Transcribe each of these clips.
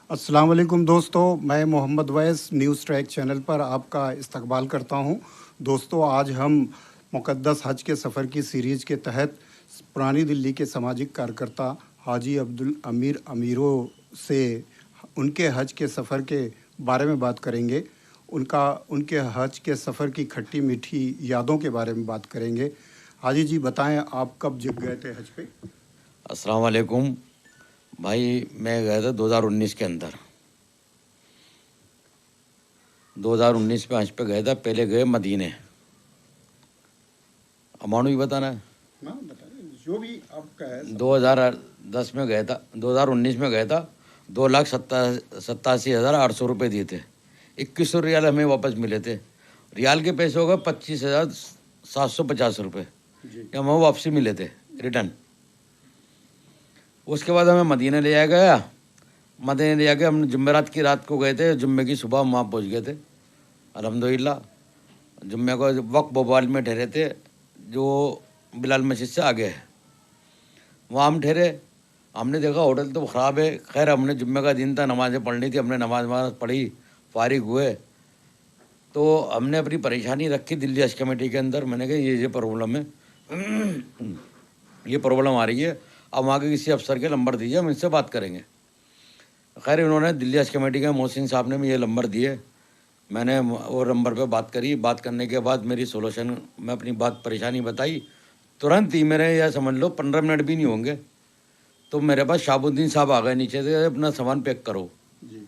अस्सलाम वालेकुम दोस्तों, मैं मोहम्मद वैस न्यूज़ ट्रैक चैनल पर आपका इस्तकबाल करता हूं। दोस्तों, आज हम मुक़द्दस हज के सफ़र की सीरीज़ के तहत पुरानी दिल्ली के सामाजिक कार्यकर्ता हाजी अब्दुल अमीर अमीरों से उनके हज के सफ़र के बारे में बात करेंगे। उनके हज के सफ़र की खट्टी मीठी यादों के बारे में बात करेंगे। हाजी जी, बताएं, आप कब गए थे हज पे? अस्सलाम वालेकुम भाई, मैं गया था 2019 के अंदर। 2019 में हज पे गया था। पहले गए मदीने। अमाउंट भी बताना है। हाँ, बताएं, जो भी आपका है। 2010 में गया था, 2019 में गया था। 2,87,800 रुपये दिए थे। 2100 रियाल हमें वापस मिले थे। रियाल के पैसे हो गए 25,750 रुपये, ये हमें वापसी मिले थे, रिटर्न। उसके बाद हमें मदीना ले जाया गया। मदीना ले जाके हम जुम्मेरात की रात को गए थे। जुम्मे की सुबह हम वहाँ पहुँच गए थे अल्हम्दुलिल्लाह। जुम्मे को वक्त बोबाल में ठहरे थे, जो बिलाल मस्जिद से आगे है। वहाँ हम ठहरे। हमने देखा होटल तो ख़राब है। खैर, हमने जुम्मे का दिन था, नमाज़ें पढ़नी थी। हमने नमाज पढ़ी, फारिग हुए तो हमने अपनी परेशानी रखी दिल्ली हज कमेटी के अंदर। मैंने कहा ये प्रॉब्लम है, ये प्रॉब्लम आ रही है। अब वहाँ के किसी अफसर के नंबर दीजिए, हम इनसे बात करेंगे। खैर, इन्होंने दिल्ली हज कमेटी के मोहसिन साहब ने मुझे नंबर दिए। मैंने वो नंबर पे बात करी। बात करने के बाद मेरी सोल्यूशन, मैं अपनी बात परेशानी बताई। तुरंत ही मेरे, यह समझ लो 15 मिनट भी नहीं होंगे तो मेरे पास शाहबुद्दीन साहब आ गए नीचे से, अपना सामान पैक करो जी।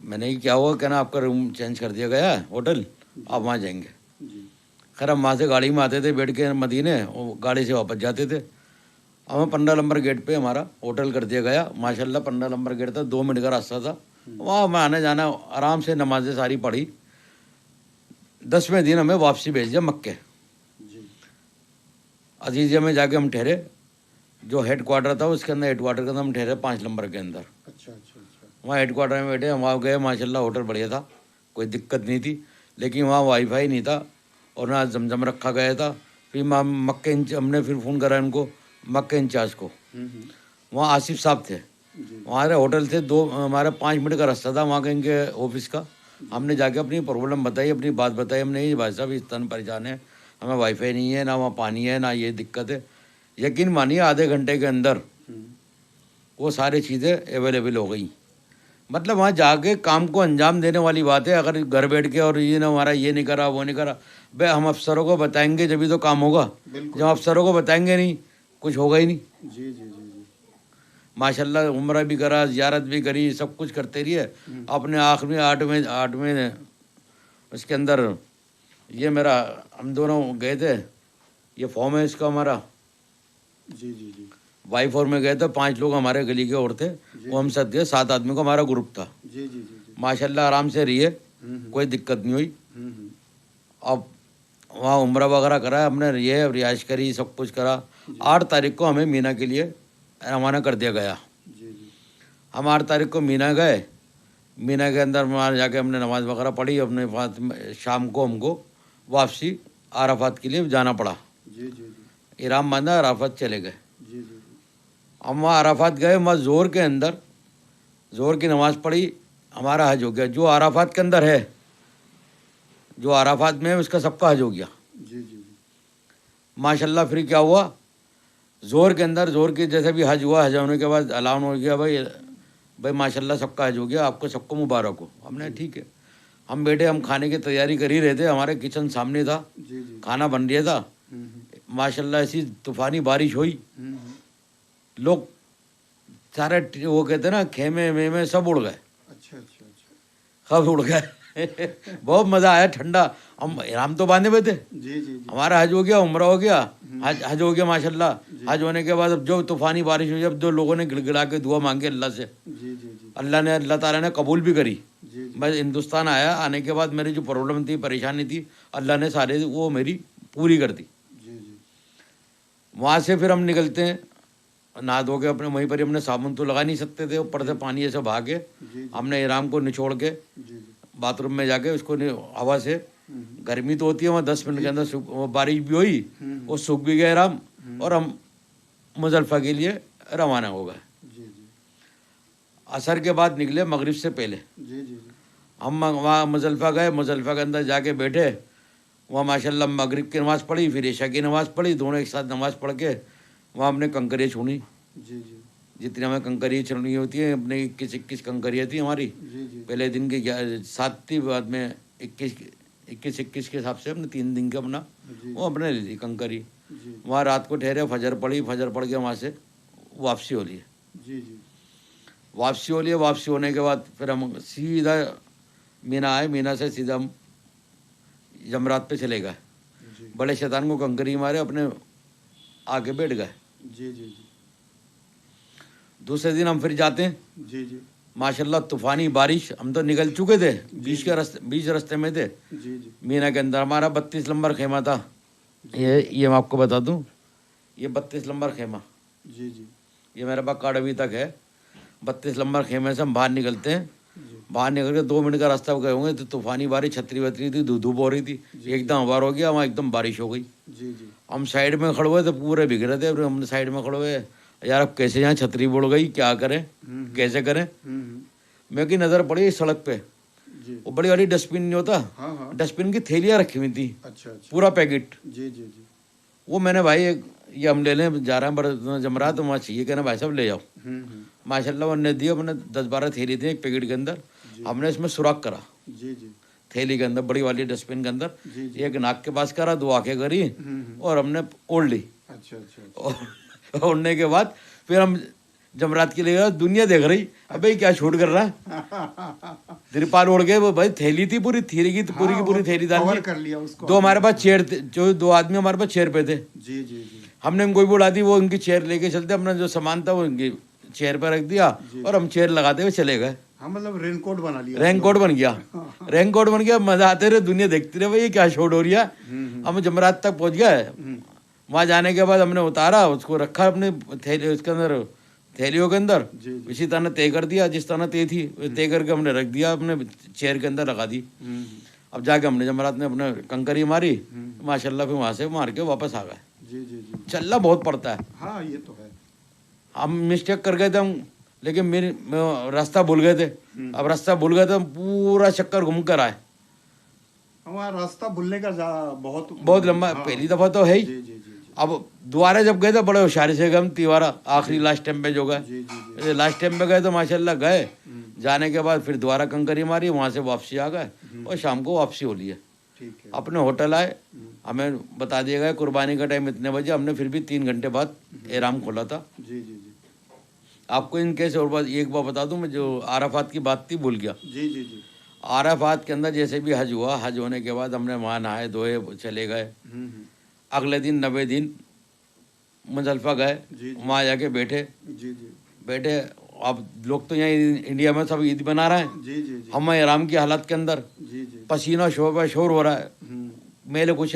मैंने क्या हुआ, कहना आपका रूम चेंज कर दिया गया है, होटल, आप वहाँ जाएंगे जी। खैर, हम वहाँ से गाड़ी में आते थे, बैठ के मदीने, और गाड़ी से वापस जाते थे। हमें 15 नंबर गेट पे हमारा होटल कर दिया गया। माशाल्लाह 15 नंबर गेट था, 2 मिनट का रास्ता था। वहाँ मैं आने जाना आराम से, नमाजें सारी पढ़ी। 10वें दिन हमें वापसी भेज दिया मक्के। अजीजिया में जाके हम ठहरे। जो हेड क्वार्टर था उसके अंदर, हेड क्वार्टर के अंदर हम ठहरे 5 नंबर के अंदर। अच्छा। वहाँ हेड क्वार्टर में बैठे, हम वहाँ गए। माशाल्लाह होटल बढ़िया था, कोई दिक्कत नहीं थी। लेकिन वहाँ वाईफाई नहीं था और ना जमजम रखा गया था। फिर हमने फिर फ़ोन करा इनको, मक्के इंचार्ज को। वहाँ आसिफ साहब थे। हमारे होटल से हमारा 5 मिनट का रास्ता था वहाँ के इनके ऑफिस का। हमने जाके अपनी प्रॉब्लम बताई, अपनी बात बताई हमने। ये भाई साहब इस तरह परेशान है, हमें वाईफाई नहीं है, ना वहाँ पानी है, ना ये दिक्कत है। यकीन मानिए आधे घंटे के अंदर वो सारी चीज़ें अवेलेबल हो गई। मतलब वहाँ जाके काम को अंजाम देने वाली बात है। अगर घर बैठ के और ये ना हमारा ये नहीं करा, वो नहीं करा, भाई हम अफसरों को बताएंगे जब तो काम होगा। जब अफसरों को बताएंगे नहीं, कुछ होगा ही नहीं। जी। माशाल्लाह उम्रा भी करा, ज़ियारत भी करी, सब कुछ करते रहिए। अपने आखिर में 8वें उसके अंदर ये मेरा, हम दोनों गए थे, ये फॉर्म है इसका हमारा। जी। वाइफ और में गए थे, 5 लोग हमारे गली के और थे। वो हम साथ गए, 7 आदमी का हमारा ग्रुप था। जी। माशाल्लाह आराम से रहिए, कोई दिक्कत नहीं हुई। अब वहाँ उम्रा वगैरह करा, हमने ये रिहाइश करी, सब कुछ करा। 8 तारीख को हमें मीना के लिए रवाना कर दिया गया। हम 8 तारीख को मीना गए। मीना के अंदर वहाँ जाके हमने नमाज़ वगैरह पढ़ी। अपने बाद शाम को हमको वापसी अराफात के लिए जाना पड़ा। इराम बांधा, अराफात चले गए। हम वहाँ अराफात गए, वहाँ ज़ोर के अंदर ज़ोर की नमाज़ पढ़ी, हमारा हज हो गया। जो अराफात के अंदर है, जो अराफात में है, उसका सबका हज हो गया। माशाल्लाह। फिर क्या हुआ, ज़ोर के अंदर, ज़ोर के जैसे भी हज हुआ, हज होने के बाद अलाउन हो गया, भाई माशाल्लाह सबका हज हो गया, आपको सबको मुबारक हो। हमने ठीक है। हम बैठे, हम खाने की तैयारी कर ही रहे थे। हमारे किचन सामने था, खाना बन रहा था। माशाल्लाह ऐसी तूफ़ानी बारिश हुई, लोग सारे वो कहते ना खेमे वेमे सब उड़ गए। अच्छा। सब उड़ गए। बहुत मज़ा आया, ठंडा। हम तो बांधे हुए थे। जी। हमारा हज हो गया, उम्रा हो गया, हज हो गया माशाल्लाह। हज होने के बाद अब जो तूफ़ानी बारिश हुई, अब जो लोगों ने गिड़गिड़ा के दुआ मांगी अल्लाह से, अल्लाह ताला ने कबूल भी करी। मैं हिंदुस्तान आया, आने के बाद मेरी जो प्रॉब्लम थी, परेशानी थी, अल्लाह ने सारे वो मेरी पूरी कर दी। वहाँ से फिर हम निकलते हैं, नहा धो के अपने वहीं पर ही, हमने साबुन तो लगा नहीं सकते थे, ऊपर से पानी ऐसे बहा के हमने इहराम को निचोड़ के बाथरूम में जाके उसको हवा से, गर्मी तो होती है वहाँ, 10 मिनट के अंदर बारिश भी हुई, वो सूख भी गया इहराम, और हम मुजल्फा के लिए रवाना हो गए। असर के बाद निकले मगरिब से पहले। जी जी हम वहाँ मुजल्फा गए, मुजल्फा के अंदर जाके बैठे, वहाँ माशाल्लाह मगरिब की नमाज़ पढ़ी, फिर ईशा की नमाज़ पढ़ी, दोनों एक साथ नमाज़ पढ़ के वहाँ हमने कंकरियाँ छूनी। जी जी जितनी हमें कंकरियाँ छूनी होती है, अपने 21 कंकरियाँ थी हमारी। जी जी पहले दिन की 7 थी, बाद में 21 के हिसाब से हमने 3 दिन का अपना जी वो अपने ले ली कंकरी। जी वहाँ रात को ठहरे, फजर पढ़ी, फजर पढ़ के वहाँ से वापसी हो ली। जी जी वापसी हो लिया। वापसी होने के बाद फिर हम सीधा मीना आए, मीना से सीधा हम जमरात पे चले गए। जी बड़े शैतान को कंकरी मारे, अपने आके बैठ गए। जी जी दूसरे दिन हम फिर जाते हैं, जी जी माशाल्लाह तूफ़ानी बारिश, हम तो निकल चुके थे, बीच रास्ते में थे जी जी मीना के अंदर। हमारा 32 नंबर खेमा था। ये मैं आपको बता दूं, ये 32 नंबर खेमा, जी जी ये मेरे पास कार्ड अभी तक है। 32 नंबर खेमे से हम बाहर निकलते हैं। जी बाहर निकल के 2 मिनट का रास्ता गए होंगे तो तूफ़ानी बारिश, छतरी वतरी थी, धूप हो रही थी, एकदम हवार हो गया, वहाँ एकदम बारिश हो गई। जी जी हम साइड में खड़े हुए तो पूरे भीग रहे थे। हमने साइड में खड़े हुए, यार अब कैसे यहाँ छतरी बुड़ गई, क्या करें, कैसे करें। मेरे की नज़र पड़ी सड़क पे, जी वो बड़ी वाली डस्टबिन नहीं होता, हाँ हाँ डस्टबिन की थैलियाँ रखी हुई थी, अच्छा अच्छा पूरा पैकेट। जी जी जी वो मैंने भाई ये हम ले लें, जा रहे हैं बड़ा जमरा, तो वहाँ चाहिए, कहना भाई साहब ले जाओ। माशाल्लाह उन्होंने दिया, अपने 10-12 थैली थी एक पैकेट के अंदर। हमने इसमें सुराख करा जी जी थैली के अंदर, बड़ी वाली डस्टबिन के अंदर। जी जी एक नाक के पास करा, 2 आंखें करी और हमने ओढ़ ली। अच्छा अच्छा और ओढ़ने के बाद फिर हम जमरात के लिए गए। दुनिया देख रही, अबे क्या शूट कर रहा है। तिरपाल ओढ़ के, वो भाई थैली थी पूरी, थैली की पूरी की पूरी थैली डाल कवर दी। कर लिया उसको। 2 हमारे पास चेयर थे, जो 2 आदमी हमारे पास चेयर पे थे। जी जी जी हमने उनको भी बुला दी, वो उनकी चेयर लेके चलते, अपना जो सामान था वो उनकी चेयर पर रख दिया और हम चेयर लगाते हुए चले गए। हाँ मतलब रेनकोट बना लिया। रेनकोट बन गया, रेनकोट बन गया। मजा आते रहे, दुनिया देखती रहे, भाई ये क्या शूट हो रही है। हम जमरात तक पहुंच गए। वहाँ जाने के बाद हमने उतारा, उसको रखा अपने थैली, उसके अंदर थैलियों के अंदर, जी जी इसी तरह तय कर दिया, जिस तरह तय थी तय करके हमने रख दिया, अपने चेयर के अंदर लगा दी। अब जाके हमने जमरात में अपने कंकरी मारी, माशाल्लाह, फिर वहाँ से मार के वापस आ गए। जी जी जी चलना बहुत पड़ता है। हाँ ये तो है। हम मिस्टेक कर गए थे हम, लेकिन रास्ता भूल गए थे। अब रास्ता भूल गए तो हम पूरा चक्कर घूम कर आए। हमारा रास्ता भूलने का बहुत लंबा, पहली दफ़ा तो है ही। जी जी जी अब दोबारा जब गए तो बड़े होशियारी से गए हम, तिवारा आखिरी लास्ट टाइम पे जो गए। जी जी लास्ट टाइम पे गए तो माशाल्लाह गए, जाने के बाद फिर दोबारा कंकरी मारी, वहाँ से वापसी आ गए और शाम को वापसी हो ली है। ठीक है। अपने होटल आए, हमें बता दिया गया कुर्बानी का टाइम इतने बजे। हमने फिर भी 3 घंटे बाद एहराम खोला था। जी जी जी आपको इन केस और बात एक बार बता दूं, मैं जो आराफात की बात थी भूल गया। जी जी जी आराफात के अंदर जैसे भी हज हुआ, हज होने के बाद हमने वहाँ नहाए धोए चले गए। अगले दिन 90 दिन मुजल्फा गए, जी वहाँ जाके बैठे जी जी बैठे। अब लोग तो यहाँ इंडिया में सब ईद मना रहे हैं, जी जी जी हम एहराम की हालत के अंदर, जी जी पसीना शोर हो रहा है, मेले कुछ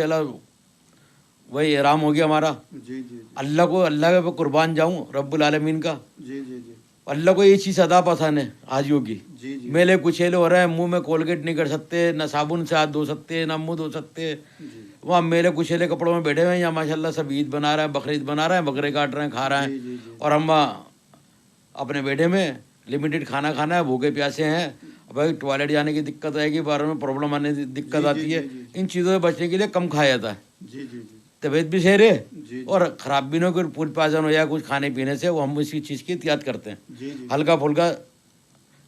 वही एहराम हो गया हमारा। जी जी अल्लाह के कुर्बान जाऊँ रब्बुल आलमीन का। जी जी जी अल्लाह को ये चीज़ अदा पसंद है हाजियों की। जी जी मेले कुचेले हो रहे हैं, मुंह में कोलगेट नहीं कर सकते, ना साबुन से हाथ धो सकते, ना मुंह धो सकते। वहाँ मेले कुचेले कपड़ों में बैठे हुए हैं। यहाँ माशाल्लाह सब ईद बना रहे हैं, बकरीद बना रहे हैं, बकरे काट रहे हैं, खा रहे जी, जी, हैं। जी। और हम अपने बैठे में लिमिटेड खाना खाना है, भूखे प्यासे हैं। भाई टॉयलेट जाने की दिक्कत आएगी, बार में प्रॉब्लम आने की दिक्कत आती है। इन चीज़ों से बचने के लिए कम खाया जाता है। जी जी जी तबीयत भी सही रहे जी और ख़राब भी ना हो, फूड पॉइजन हो जाए कुछ खाने पीने से, वो हम इसी चीज़ की एहतियात करते हैं। जी जी हल्का फुल्का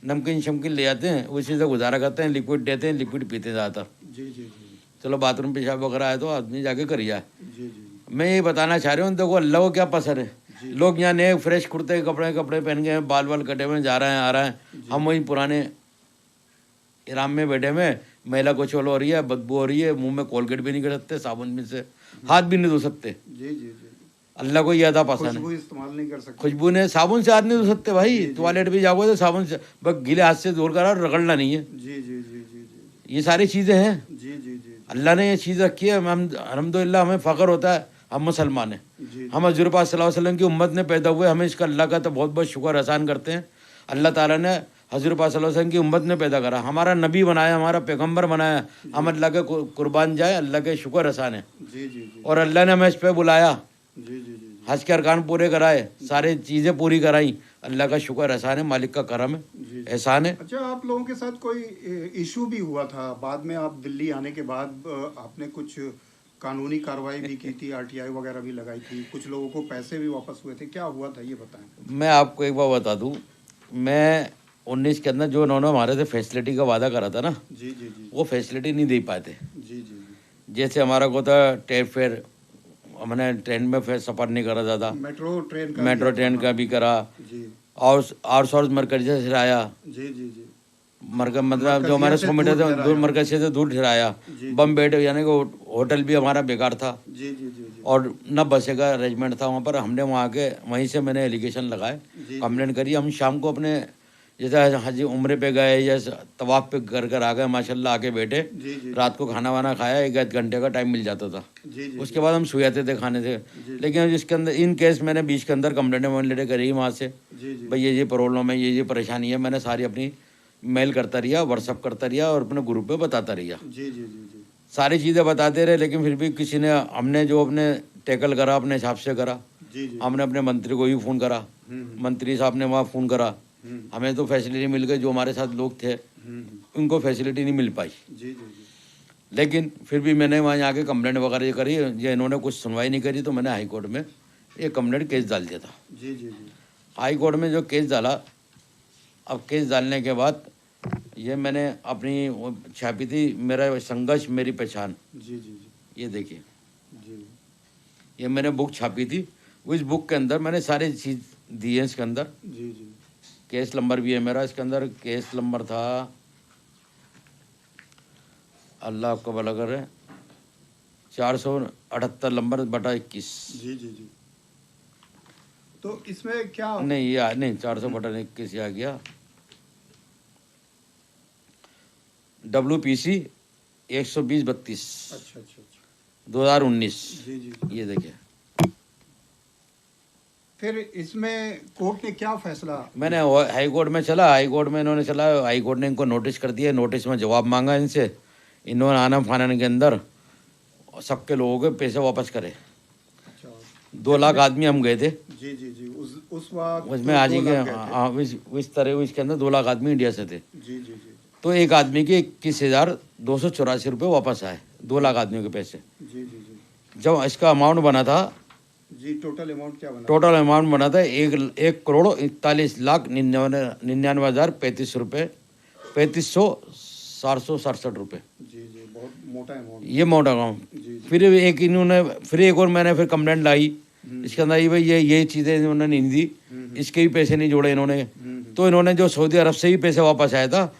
नमकीन शमकीन ले आते हैं, उसी से गुजारा करते हैं। लिक्विड देते हैं, लिक्विड पीते हैं ज़्यादातर। जी जी जी चलो बाथरूम पेशाब वगैरह आए तो आदमी जाके कर जाए। जी जी मैं ये बताना चाह रहा हूँ, देखो अल्लाह को क्या पसंद है। लोग यहाँ नए फ्रेश कुर्ते कपड़े पहन गए हैं, बाल बाल कटे हुए जा रहे हैं, आ रहे हैं। हम वही पुराने इराम में बैठे हुए, मैला कुचल हो रही है, बदबू हो रही है, मुंह में कोलगेट भी नहीं कर सकते, साबुन में से हाथ भी नहीं धो सकते। जी जी जी अल्लाह को ये अदा पसंद है। खुशबू इस्तेमाल नहीं कर सकते। खुशबू ने साबुन से हाथ नहीं धो सकते भाई। टॉयलेट भी जाओगे तो साबुन से, बस गीले हाथ से धो कर रगड़ना नहीं है। जी जी जी जी जी ये सारी चीज़ें हैं, जी जी जी अल्लाह ने ये चीज़ रखी है। हम अल्हम्दुलिल्लाह, हमें फ़ख्र होता है, हम मुसलमान हैं, जी हम हज़रत पाक सल्लल्लाहु अलैहि वसल्लम की उम्मत में पैदा हुए। हमें इसका अल्लाह का तो बहुत बहुत शुक्र एहसान करते हैं। अल्लाह ताला ने हज़रत पाक सल्लल्लाहु अलैहि वसल्लम की उम्मत ने पैदा करा, हमारा नबी बनाया, हमारा पैगम्बर बनाया। हम अल्लाह के कुर्बान जाए, अल्लाह के शुक्र एहसान है। जी जी जी और अल्लाह ने हमें इस पर बुलाया, जी जी जी हज के अरकान पूरे कराए, सारी चीज़ें पूरी कराई। अल्लाह का शुक्र एहसान है, मालिक का करम है, जी। एहसान है। अच्छा, आप लोगों के साथ कोई इशू भी हुआ था बाद में? आप दिल्ली आने के बाद आपने कुछ कानूनी कार्रवाई भी की थी, आरटीआई वगैरह भी लगाई थी, कुछ लोगों को पैसे भी वापस हुए थे, क्या हुआ था ये बताएं। मैं आपको एक बार बता दूं, मैं 19 के अंदर जो उन्होंने हमारे से फैसिलिटी का वादा करा था ना, जी जी जी वो फैसिलिटी नहीं दे पाए थे। जी जी जी। जैसे हमारा को था ट्रेन फेयर, हमने ट्रेन में फिर सफ़र नहीं करा ज़्यादा, मेट्रो ट्रेन का मेट्रो भी ट्रेन का भी करा, जी और सोर्स मरकज से ठहराया, जी जी जी मतलब जो हमारे 100 मीटर से दूर मरकज से दूर ठहराया। जी बम बेड यानी कि होटल भी हमारा बेकार था, जी जी जी जी और न बसे का अरेंजमेंट था वहाँ पर। हमने वहाँ के वहीं से मैंने एलिगेशन लगाए, जी। कंप्लेंट करी। हम शाम को अपने जैसे हाजी उम्रे पे गए या तवाफ पे घर आ गए, माशाल्लाह आके बैठे, जी जी रात को खाना वाना खाया, 1 घंटे का टाइम मिल जाता था। जी जी उसके बाद हम सो जाते थे खाने से। जी। लेकिन जिसके अंदर इन केस मैंने 20 के अंदर कंप्लेंट करी वहाँ से, जी जी भाई ये प्रॉब्लम है, ये परेशानी है। मैंने सारी अपनी मेल करता रहा, व्हाट्सअप करता रहा और अपने ग्रुप पे बताता रहा, जी जी जी जी सारी चीज़ें बताते रहे। लेकिन फिर भी किसी ने, हमने जो अपने टैकल करा अपने हिसाब से करा। जी जी हमने अपने मंत्री को भी फ़ोन करा, मंत्री साहब ने वहाँ फ़ोन करा, हमें तो फैसिलिटी मिल गई। जो हमारे साथ लोग थे उनको फैसिलिटी नहीं मिल पाई। जी जी जी लेकिन फिर भी मैंने वहाँ जाके कंप्लेंट वगैरह करी, जो इन्होंने कुछ सुनवाई नहीं करी, तो मैंने हाई कोर्ट में एक कंप्लेंट केस डाल दिया था। जी जी जी हाई कोर्ट में जो केस डाला, अब केस डालने के बाद ये मैंने अपनी वो छापी थी, मेरा संघर्ष मेरी पहचान, जी जी जी ये देखिए, जी ये मैंने बुक छापी थी। उस बुक के अंदर मैंने सारी चीज़ दी है। इसके अंदर जी जी केस नंबर भी है मेरा, इसके अंदर केस नंबर था, अल्लाह आपको भला करे, 478 नंबर बटा 21। जी जी जी। तो इसमें क्या नहीं ये नहीं 400 बटा 21 आ गया, WPC 120/32 अच्छा अच्छा अच्छा 2019। जी जी जी। ये देखिए, फिर इसमें कोर्ट ने क्या फैसला? मैंने हाई कोर्ट में चला, हाई कोर्ट में इन्होंने चला, हाई कोर्ट ने इनको नोटिस कर दिया। नोटिस में जवाब मांगा इनसे, इन्होंने आना फानन के अंदर सबके लोगों के पैसे वापस करे। अच्छा 2 लाख आदमी हम गए थे जी जी जी। उस वक्त उसमें, तो आज 2 के लाख गए थे। हाँ, इस तरह इसके अंदर 2 लाख आदमी इंडिया से थे। जी जी जी तो एक आदमी के 21,284 रुपये वापस आए, 2 लाख आदमियों के पैसे। जी जी जी जब इसका अमाउंट बना था, जी। टोटल अमाउंट क्या बना? टोटल अमाउंट बना था 1,41,91,35 रुपये, 35,767 रुपये। जी जी। बहुत मोटा अमाउंट। ये मोटा अमाउंट। जी जी फिर एक और मैंने फिर कंप्लेंट लाई इसके अंदर, ये भाई ये चीज़ें इन्होंने नहीं दी, इसके भी पैसे नहीं जोड़े इन्होंने। तो इन्होंने जो सऊदी अरब से ही पैसे वापस आया था,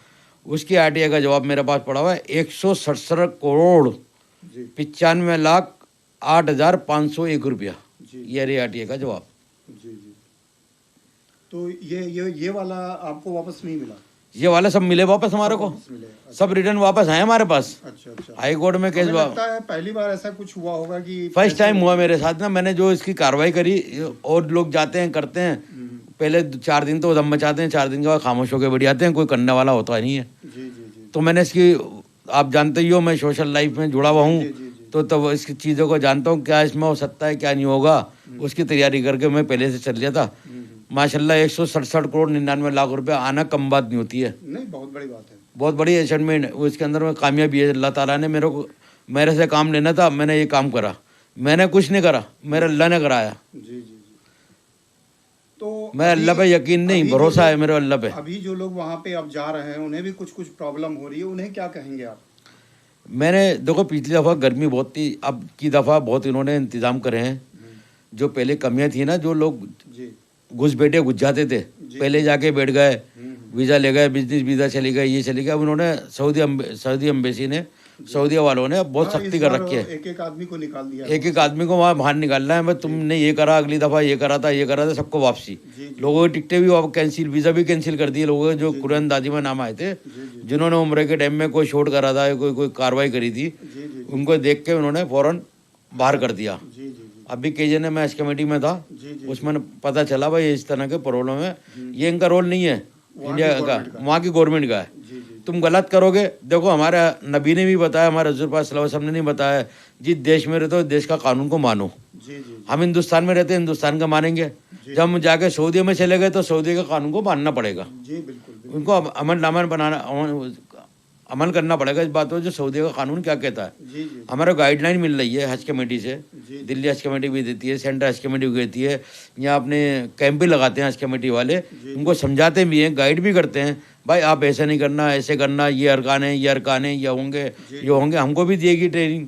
उसकी आरटीआई का जवाब मेरे पास पड़ा हुआ है, 167 करोड़ जी 95,08,501 रुपया। जी ये आरटीआई का जवाब। जी जी। तो ये वाला आपको वापस नहीं मिला? ये वाला सब मिले वापस हमारे को, वापस मिले? अच्छा सब रिटर्न वापस आए हमारे पास। अच्छा अच्छा। हाई कोर्ट में केस हमें लगता है पहली बार ऐसा कुछ हुआ होगा कि फर्स्ट टाइम हुआ मेरे साथ ना। मैंने जो इसकी कार्रवाई करी, और लोग जाते हैं करते हैं, पहले 4 दिन तो दम मचाते हैं, 4 दिन के बाद खामोश होकर बैठ जाते हैं, कोई करने वाला होता नहीं है। जी जी जी तो मैंने इसकी, आप जानते ही हो मैं सोशल लाइफ में जुड़ा हुआ जी हूँ, जी जी। तो तब इसकी चीज़ों को जानता हूँ, क्या इसमें हो सकता है क्या नहीं होगा, उसकी तैयारी करके मैं पहले से चल लिया था। माशाल्लाह 167 करोड़ 99 लाख रुपए आना कम बात नहीं होती है, नहीं, बहुत बड़ी बात है। बहुत बड़ी अचीवमेंट। उसके अंदर में कामयाबी है, अल्लाह ताला ने मेरे से काम लेना था, मैंने ये काम करा। मैंने कुछ नहीं करा, मेरा अल्लाह ने कराया। जी जी जी। तो मैं अल्लाह पे यकीन नहीं, अभी जो भरोसा है लोग- मेरे अल्लाह पे। अभी जो लोग वहाँ पे अब जा रहे हैं उन्हें भी कुछ कुछ प्रॉब्लम हो रही है, उन्हें क्या कहेंगे आप? मैंने देखो, पिछली दफ़ा गर्मी बहुत थी, अब की दफ़ा बहुत इन्होंने इंतज़ाम करे हैं। जो पहले कमियां थी ना, जो लोग जी घुस जाते थे, पहले जाके बैठ गए, वीज़ा ले गए, बिजनेस वीज़ा चली गए, ये चली गए। अब उन्होंने सऊदी एम्बेसी ने, सऊदी वालों ने बहुत हाँ, सख्ती इस कर बार रखी है। एक एक आदमी को निकाल दिया। एक एक आदमी को वहाँ बाहर निकालना है, बस तुमने ये करा, अगली दफ़ा ये करा था, ये करा था, सबको वापसी। जी जी लोगों की टिकटें भी अब कैंसिल, वीज़ा भी कैंसिल कर दिए लोगों के, जो कुरान दादी में नाम आए थे, जी जी जिन्होंने उम्र के टाइम में कोई शोट करा था, कोई कार्रवाई करी थी, जी जी उनको देख के उन्होंने फ़ौरन बाहर कर दिया। जी जी जी अभी केजे ने मैच कमेटी में था, जी जी उसमें पता चला भाई इस तरह के प्रॉब्लम है। ये इनका रोल नहीं है वहाँ इंडिया की का, गवर्नमेंट का। वहाँ की गवर्नमेंट का है। जी जी तुम गलत करोगे, देखो हमारे नबी ने भी बताया, हमारे हज़ूर पाक सल्लल्लाहु अलैहि वसल्लम ने नहीं बताया, जिस देश में रहते हो देश का कानून को मानो। जी जी हम हिंदुस्तान में रहते हैं, हिंदुस्तान का मानेंगे। जब हम जाके सऊदी में चले गए तो सऊदी के कानून को मानना पड़ेगा, जी, बिल्कुल उनको अमल बनाना, अमल करना पड़ेगा इस बात पर जो सऊदी का कानून क्या कहता है। जी जी हमारा गाइडलाइन मिल रही है हज कमेटी से, जी दिल्ली हज कमेटी भी देती है, सेंट्रल हज कमेटी भी देती है, यहाँ अपने कैंप भी लगाते हैं हज कमेटी वाले, उनको समझाते भी हैं, गाइड भी करते हैं, भाई आप ऐसा नहीं करना, ऐसे करना, ये अरकान है, ये अरकान है, ये होंगे। हमको भी दिएगी ट्रेनिंग,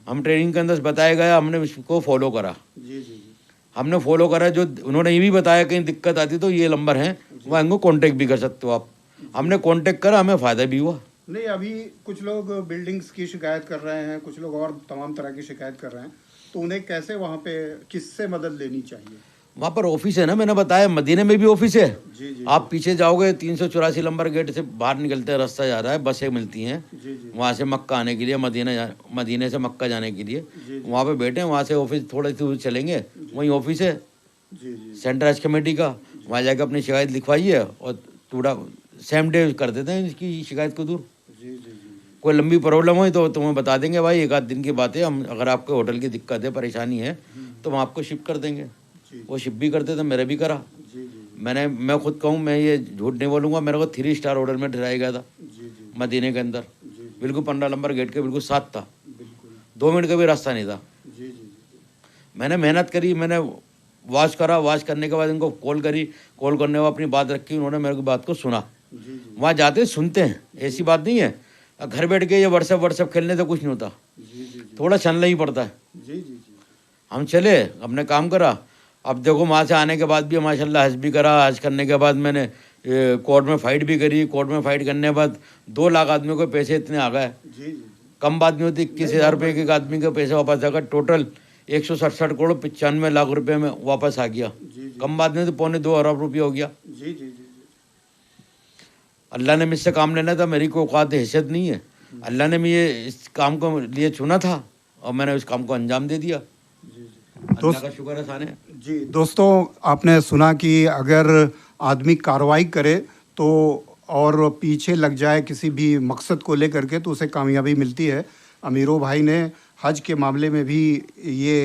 हम ट्रेनिंग के अंदर बताया गया, हमने उसको फॉलो करा, जी जी जी हमने फॉलो करा। जो उन्होंने ये भी बताया कहीं दिक्कत आती तो ये नंबर है, वहाँ इनको कॉन्टेक्ट भी कर सकते हो आप। हमने कॉन्टेक्ट करा, हमें फ़ायदा भी हुआ। नहीं, अभी कुछ लोग बिल्डिंग्स की शिकायत कर रहे हैं, कुछ लोग और तमाम तरह की शिकायत कर रहे हैं, तो उन्हें कैसे वहाँ पे किससे मदद लेनी चाहिए? वहाँ पर ऑफिस है ना, मैंने बताया, मदीने में भी ऑफिस है। जी जी आप पीछे जाओगे 384 नंबर गेट से बाहर निकलते हैं, रास्ता जा रहा है, बसें मिलती हैं जी जी वहाँ से मक्का आने के लिए, मदीने से मक्का जाने के लिए। जी। वहाँ पे बैठे हैं, वहाँ से ऑफिस थोड़े दूर चलेंगे, वहीं ऑफिस है जी जी सेंट्रल हज कमेटी का। वहाँ जाकर अपनी शिकायत लिखवाइए और थोड़ा सेम डे कर देते हैं इसकी शिकायत को दूर। जी जी जी कोई लंबी प्रॉब्लम हो तो तुम्हें बता देंगे, भाई एक आध दिन की बात है, हम अगर आपके होटल की दिक्कत है, परेशानी है, तो हम आपको शिफ्ट कर देंगे। जी वो शिफ्ट भी करते तो मेरे भी करा। जी जी मैं खुद कहूँ, मैं ये झूठ नहीं बोलूँगा, मेरे को 3 स्टार होटल में ठहराया गया था जी जी मदीने के अंदर, जी बिल्कुल 15 नंबर गेट के बिल्कुल साथ था, बिल्कुल 2 मिनट का भी रास्ता नहीं था। जी जी जी मैंने मेहनत करी, मैंने वॉच करा, वॉच करने के बाद इनको कॉल करी, कॉल करने के बाद अपनी बात रखी, उन्होंने मेरे को बात को सुना। जी जी वहाँ जाते सुनते हैं, ऐसी बात नहीं है। घर बैठ के ये व्हाट्सएप खेलने से कुछ नहीं होता, जी जी थोड़ा चलना ही पड़ता है। जी जी जी हम चले, अपने काम करा। अब देखो वहाँ से आने के बाद भी माशाल्लाह हज भी करा। हज करने के बाद मैंने कोर्ट में फ़ाइट भी करी। कोर्ट में फ़ाइट करने के बाद 2 लाख आदमियों को पैसे इतने आ गए, जी जी कम बात नहीं होती। 21,000 रुपये के एक आदमी के पैसे वापस आ गए। टोटल 167 करोड़ 95 लाख रुपये में वापस आ गया। जी जी कम बात नहीं होती, 2.25 अरब रुपये हो गया। जी जी जी अल्लाह ने मुझसे काम लेना था, मेरी कोई औकात हैसियत नहीं है। अल्लाह ने मुझे इस काम को लिए चुना था और मैंने उस काम को अंजाम दे दिया। जी अल्लाह का शुक्र है साने। जी दोस्तों, आपने सुना कि अगर आदमी कार्रवाई करे तो और पीछे लग जाए किसी भी मकसद को लेकर के तो उसे कामयाबी मिलती है। अमीरों भाई ने हज के मामले में भी ये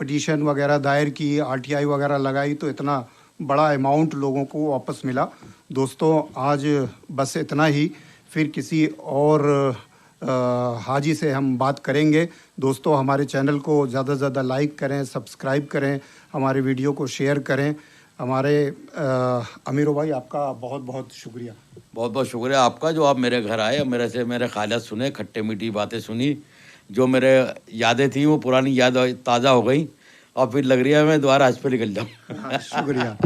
पिटीशन वगैरह दायर की, आरटीआई वगैरह लगाई, तो इतना बड़ा अमाउंट लोगों को वापस मिला। दोस्तों, आज बस इतना ही, फिर किसी और हाजी से हम बात करेंगे। दोस्तों, हमारे चैनल को ज़्यादा से ज़्यादा लाइक करें, सब्सक्राइब करें, हमारे वीडियो को शेयर करें। हमारे अमीरों भाई, आपका बहुत बहुत शुक्रिया। बहुत बहुत शुक्रिया आपका, जो आप मेरे घर आए, मेरे से मेरे ख्यालात सुने, खट्टे मीठी बातें सुनी। जो मेरे यादें थी वो पुरानी याद ताज़ा हो गई और फिर लग रही है मैं दोबारा हज पे निकल जाऊँ। शुक्रिया।